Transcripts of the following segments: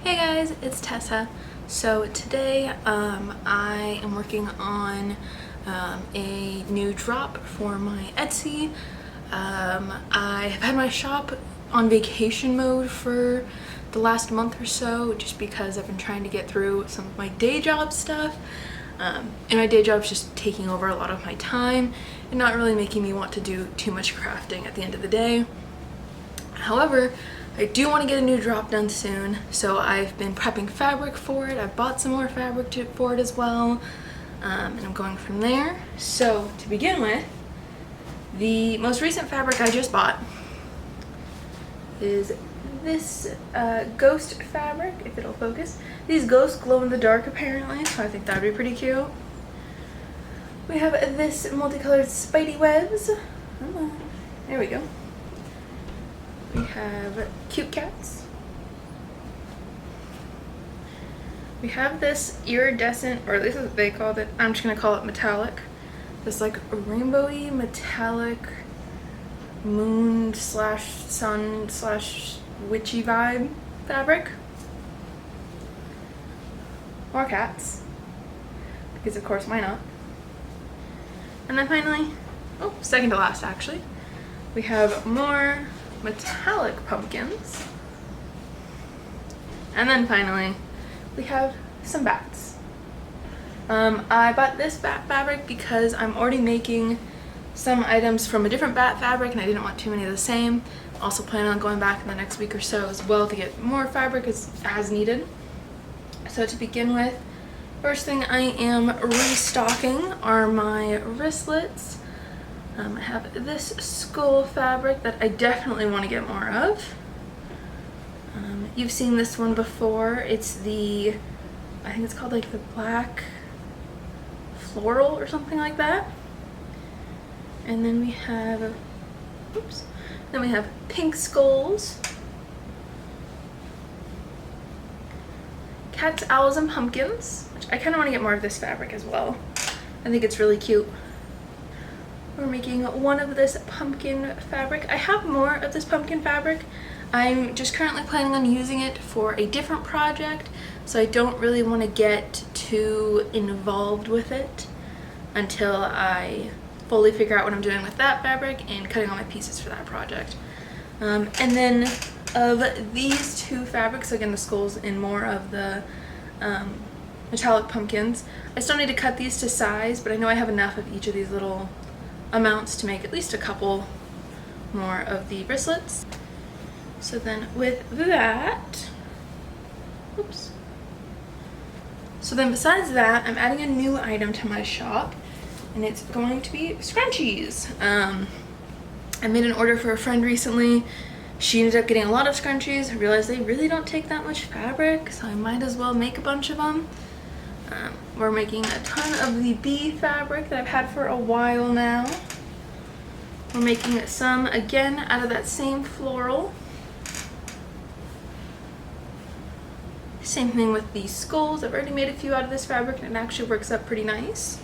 Hey guys, it's Tessa. So today I am working on a new drop for my Etsy. I have had my shop on vacation mode for the last month or so just because I've been trying to get through some of my day job stuff. And my day job's just taking over a lot of my time and not really making me want to do too much crafting at the end of the day. However, I do want to get a new drop done soon, so I've been prepping fabric for it. I've bought some more fabric for it as well, and I'm going from there. So to begin with, the most recent fabric I just bought is this ghost fabric, if it'll focus. These ghosts glow in the dark apparently, so I think that'd be pretty cute. We have this multicolored spidey webs. Come on. There we go. We have cute cats. We have this iridescent, or at least what they called it, I'm just gonna call it metallic. This like rainbowy metallic moon slash sun slash witchy vibe fabric. More cats, because of course why not. And then finally, oh, second to last actually, we have more metallic pumpkins. And then finally, we have some bats. I bought this bat fabric because I'm already making some items from a different bat fabric and I didn't want too many of the same. Also planning on going back in the next week or so as well to get more fabric as needed. So to begin with, first thing I am restocking are my wristlets. I have this skull fabric that I definitely want to get more of. You've seen this one before. It's the, I think it's called like the black floral or something like that. And then we have, oops, then we have pink skulls, cats, owls, and pumpkins, which I kind of want to get more of this fabric as well. I think it's really cute. We're making one of this pumpkin fabric. I have more of this pumpkin fabric. I'm just currently planning on using it for a different project, so I don't really want to get too involved with it until I fully figure out what I'm doing with that fabric and cutting all my pieces for that project. And then of these two fabrics, again the skulls and more of the metallic pumpkins, I still need to cut these to size, but I know I have enough of each of these little amounts to make at least a couple more of the wristlets. So then with that, oops. So then besides that, I'm adding a new item to my shop, and it's going to be scrunchies. I made an order for a friend recently. She ended up getting a lot of scrunchies. I realized they really don't take that much fabric, so I might as well make a bunch of them. We're making a ton of the bee fabric that I've had for a while now. We're making some again out of that same floral. Same thing with the skulls. I've already made a few out of this fabric and it actually works up pretty nice.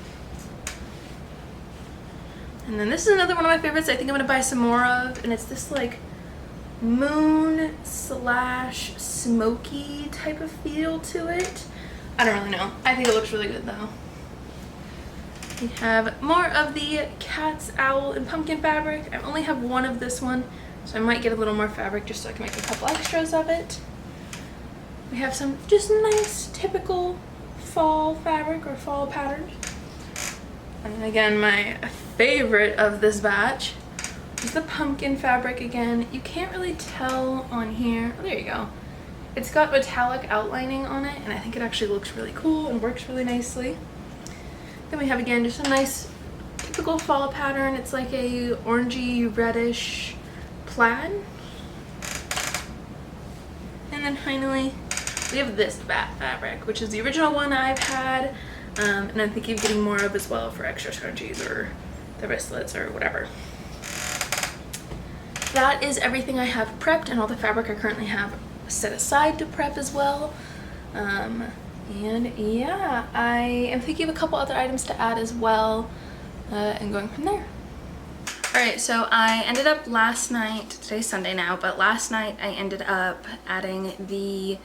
And then this is another one of my favorites I think I'm gonna buy some more of, and it's this like moon slash smoky type of feel to it. I don't really know. I think it looks really good though. We have more of the cat's, owl, and pumpkin fabric. I only have one of this one, so I might get a little more fabric just so I can make a couple extras of it. We have some just nice typical fall fabric or fall patterns. And again, my favorite of this batch is the pumpkin fabric again. You can't really tell on here. Oh, there you go. It's got metallic outlining on it, and I think it actually looks really cool and works really nicely. Then we have again just a nice typical fall pattern. It's like a orangey reddish plaid. And then finally we have this bat fabric, which is the original one I've had, and I'm thinking of getting more of as well for extra scrunchies or the wristlets or whatever. That is everything I have prepped and all the fabric I currently have set aside to prep as well. And yeah, I am thinking of a couple other items to add as well, and going from there. Alright, so I ended up last night, today's Sunday now, but last night I ended up adding the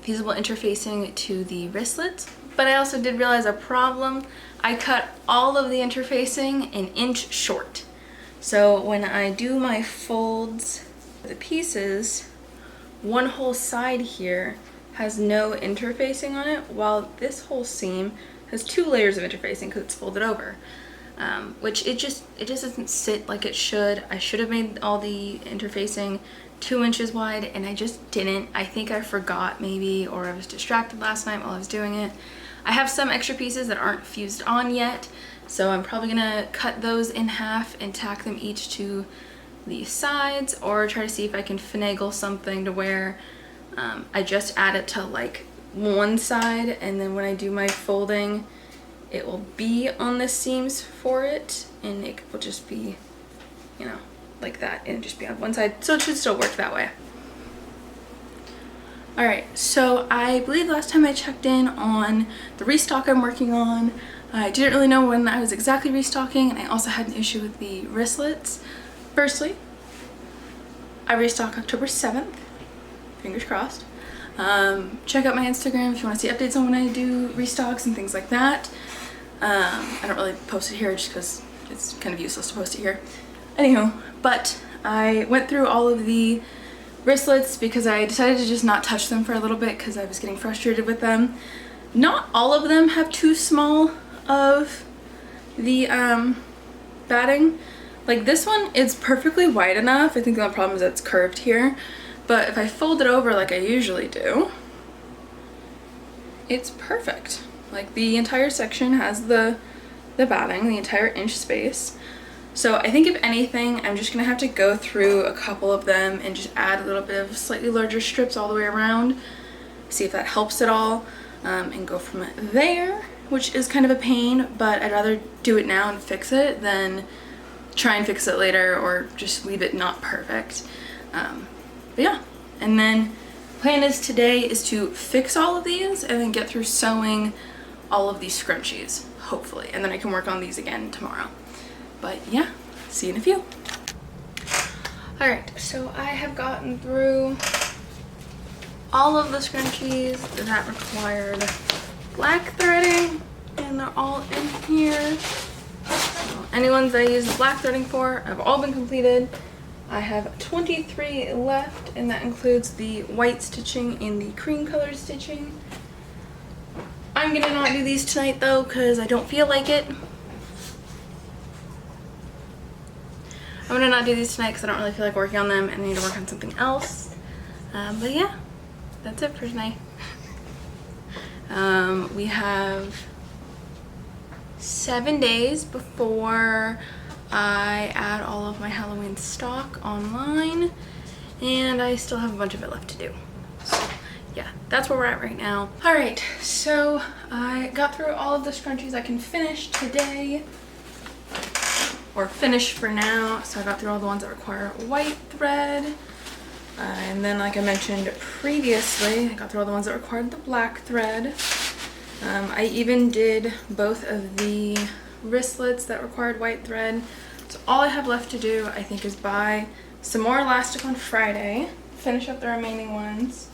feasible interfacing to the wristlets. But I also did realize a problem. I cut all of the interfacing an inch short. So when I do my folds, the pieces, one whole side here has no interfacing on it, while this whole seam has 2 layers of interfacing because it's folded over. Which it just doesn't sit like it should. I should have made all the interfacing 2 inches wide, and I just didn't. I think I forgot maybe, or I was distracted last night while I was doing it. I have some extra pieces that aren't fused on yet, so I'm probably gonna cut those in half and tack them each to the sides, or try to see if I can finagle something to where I just add it to like one side, and then when I do my folding, it will be on the seams for it, and it will just be, you know, like that, and just be on one side. So it should still work that way. All right, so I believe last time I checked in on the restock I'm working on, I didn't really know when I was exactly restocking, and I also had an issue with the wristlets. Firstly, I restock October 7th, fingers crossed. Check out my Instagram if you want to see updates on when I do restocks and things like that. I don't really post it here just because it's kind of useless to post it here. Anywho, but I went through all of the wristlets because I decided to just not touch them for a little bit because I was getting frustrated with them. Not all of them have too small of the batting. Like this one is perfectly wide enough. I think the problem is that it's curved here. But if I fold it over like I usually do, it's perfect. Like the entire section has the batting, the entire inch space. So I think if anything, I'm just gonna have to go through a couple of them and just add a little bit of slightly larger strips all the way around, see if that helps at all, and go from there, which is kind of a pain, but I'd rather do it now and fix it than try and fix it later or just leave it not perfect. But yeah, and then plan is today is to fix all of these and then get through sewing all of these scrunchies, hopefully, and then I can work on these again tomorrow. But yeah, see you in a few. All right, so I have gotten through all of the scrunchies that required black threading, and they're all in here. So any ones that I used black threading for have all been completed. I have 23 left, and that includes the white stitching and the cream colored stitching. I'm gonna not do these tonight though, because I don't feel like it. I'm gonna not do these tonight because I don't really feel like working on them and I need to work on something else. But yeah, that's it for tonight. We have 7 days before I add all of my Halloween stock online, and I still have a bunch of it left to do. So yeah, that's where we're at right now. All right, so I got through all of the scrunchies I can finish today, or finish for now. So I got through all the ones that require white thread, and then like I mentioned previously, I got through all the ones that required the black thread. I even did both of the wristlets that required white thread. So all I have left to do, I think, is buy some more elastic on Friday, finish up the remaining ones,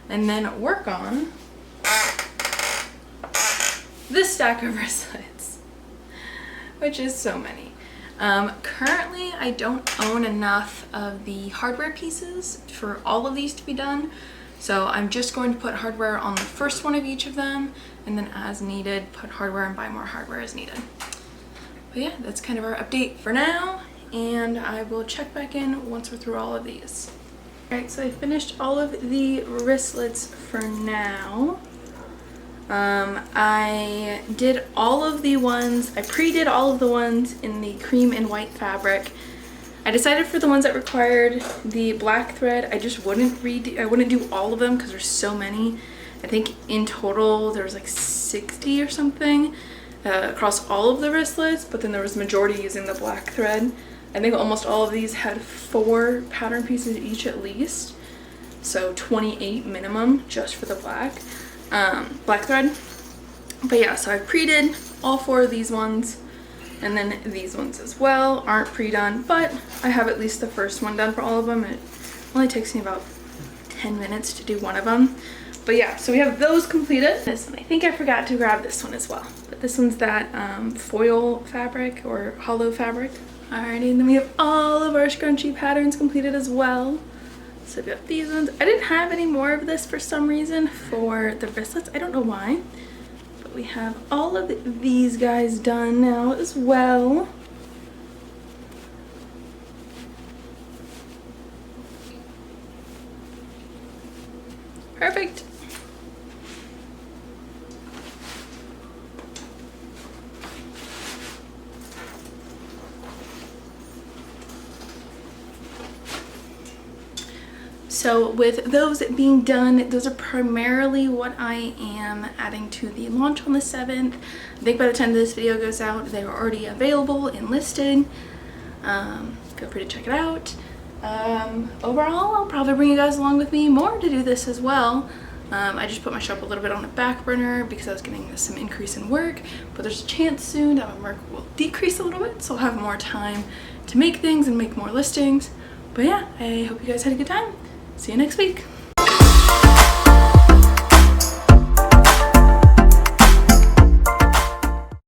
and then work on this stack of wristlets, which is so many. Currently, I don't own enough of the hardware pieces for all of these to be done. So I'm just going to put hardware on the first one of each of them, and then as needed, put hardware and buy more hardware as needed. But yeah, that's kind of our update for now, and I will check back in once we're through all of these. All right, so I finished all of the wristlets for now. I did all of the ones, I pre-did all of the ones in the cream and white fabric. I decided for the ones that required the black thread, I just wouldn't do all of them because there's so many. I think in total there was like 60 or something across all of the wristlets, but then there was majority using the black thread. I think almost all of these had 4 pattern pieces each at least, so 28 minimum just for the black thread. But yeah, so I pre-did all 4 of these ones, and then these ones as well aren't pre-done, but I have at least the first one done for all of them. It only takes me about 10 minutes to do one of them. But yeah, so we have those completed. This one, I think I forgot to grab this one as well. But this one's that foil fabric or hollow fabric. Alrighty, and then we have all of our scrunchie patterns completed as well. So we've got these ones. I didn't have any more of this for some reason for the wristlets. I don't know why. But we have all of these guys done now as well. Perfect. So with those being done, those are primarily what I am adding to the launch on the 7th. I think by the time this video goes out, they are already available and listed. Feel free to check it out. Overall, I'll probably bring you guys along with me more to do this as well. I just put my shop a little bit on the back burner because I was getting some increase in work, but there's a chance soon that my work will decrease a little bit, so I'll have more time to make things and make more listings. But yeah, I hope you guys had a good time. See you next week.